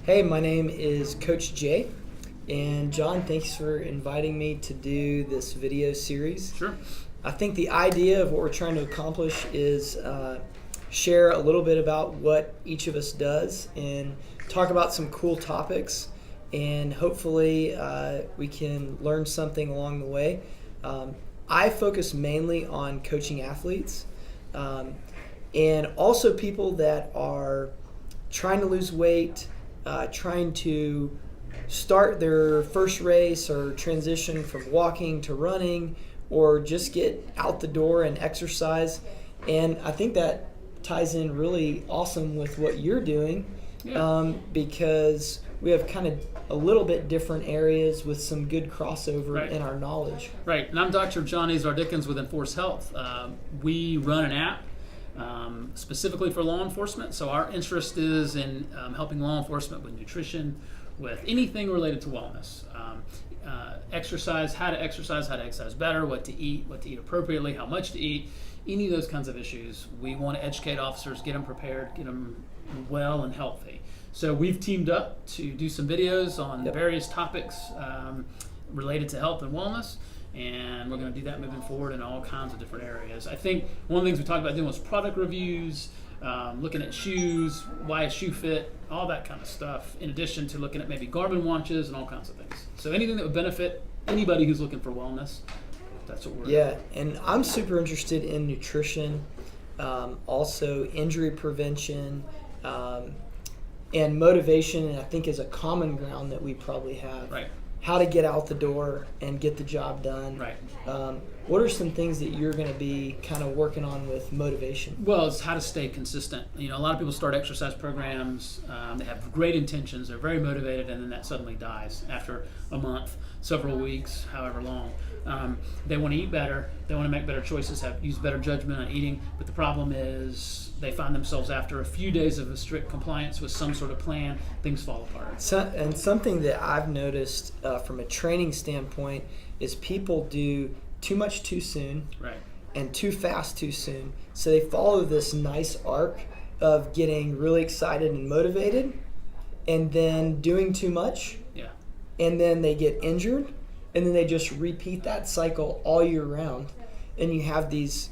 Hey, my name is Coach Jay, and John, thanks for inviting me to do this video series. Sure. I think the idea of what we're trying to accomplish is share a little bit about what each of us does and talk about some cool topics, and hopefully we can learn something along the way. I focus mainly on coaching athletes and also people that are trying to lose weight, trying to start their first race or transition from walking to running, or just get out the door and exercise. And I think that ties in really awesome with what you're doing, because we have kind of a little bit different areas with some good crossover in our knowledge. Right, and I'm Dr. John Azar-Dickens with Enforce Health. We run an app specifically for law enforcement, so our interest is in helping law enforcement with nutrition, with anything related to wellness. Exercise, how to exercise better, what to eat appropriately, how much to eat, any of those kinds of issues. We want to educate officers, get them prepared, get them well and healthy. So we've teamed up to do some videos on various topics related to health and wellness, and we're going to do that moving forward in all kinds of different areas. I think one of the things we talked about doing was product reviews, looking at shoes, why a shoe fit, all that kind of stuff, in addition to looking at maybe Garmin watches and all kinds of things. So anything that would benefit anybody who's looking for wellness, that's what we're doing. And I'm super interested in nutrition, also injury prevention, and motivation, and I think is a common ground that we probably have. Right. How to get out the door and get the job done. Right. What are some things that you're going to be kind of working on with motivation? Well, it's how to stay consistent. You know, a lot of people start exercise programs, they have great intentions, they're very motivated, and then that suddenly dies after a month, several weeks, however long. They want to eat better, they want to make better choices, use better judgment on eating, but the problem is they find themselves after a few days of a strict compliance with some sort of plan, things fall apart. And something that I've noticed from a training standpoint is people do too much too soon, right, and too fast too soon. So they follow this nice arc of getting really excited and motivated, and then doing too much, and then they get injured, and then they just repeat that cycle all year round, and you have these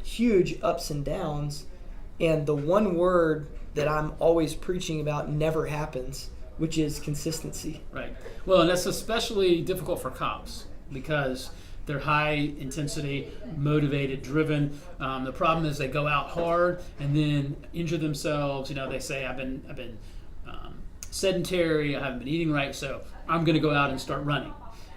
huge ups and downs. And the one word that I'm always preaching about never happens, which is consistency. Right. Well, and that's especially difficult for cops because they're high intensity, motivated, driven. The problem is they go out hard and then injure themselves. You know, they say, I've been sedentary, I haven't been eating right, so I'm going to go out and start running.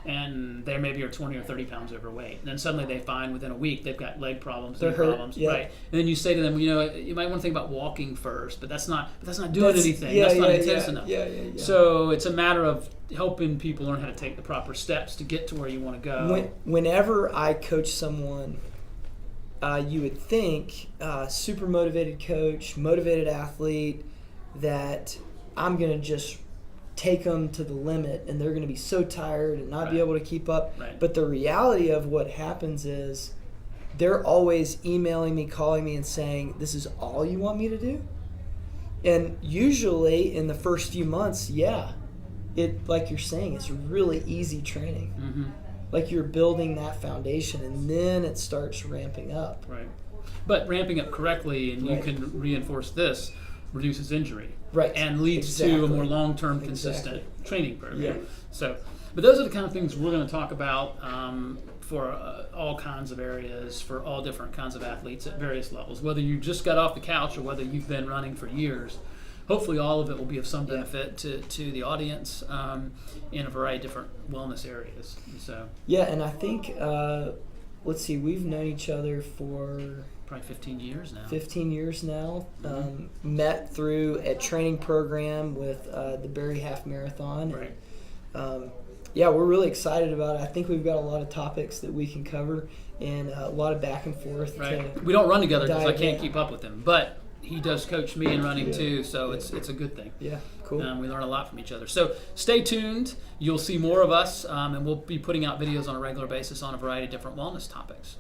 And they maybe are 20 or 30 pounds overweight. And then suddenly they find within a week they've got leg problems, knee problems, right? And then you say to them, you know, you might want to think about walking first, but that's not doing anything. That's not intense enough. So it's a matter of helping people learn how to take the proper steps to get to where you want to go. Whenever I coach someone, you would think super motivated coach, motivated athlete, that I'm going to just take them to the limit and they're going to be so tired and not be able to keep up. But the reality of what happens is they're always emailing me, calling me, and saying, this is all you want me to do? And usually in the first few months, it, like you're saying, it's really easy training. Mm-hmm. Like you're building that foundation, and then it starts ramping up. Right. But ramping up correctly, and you can reinforce this, reduces injury. Right. And leads to a more long-term, consistent training program. So, but those are the kind of things we're going to talk about for all kinds of areas, for all different kinds of athletes at various levels. Whether you just got off the couch or whether you've been running for years, hopefully all of it will be of some benefit to the audience in a variety of different wellness areas. So. Yeah, and I think, let's see, we've known each other for probably 15 years now. 15 years now. Met through a training program with the Barrie Half Marathon. Right. And, we're really excited about it. I think we've got a lot of topics that we can cover and a lot of back and forth. Right. We don't run together because I can't keep up with him, but he does coach me in running too, so it's a good thing. Yeah, cool. We learn a lot from each other. So stay tuned. You'll see more of us, and we'll be putting out videos on a regular basis on a variety of different wellness topics.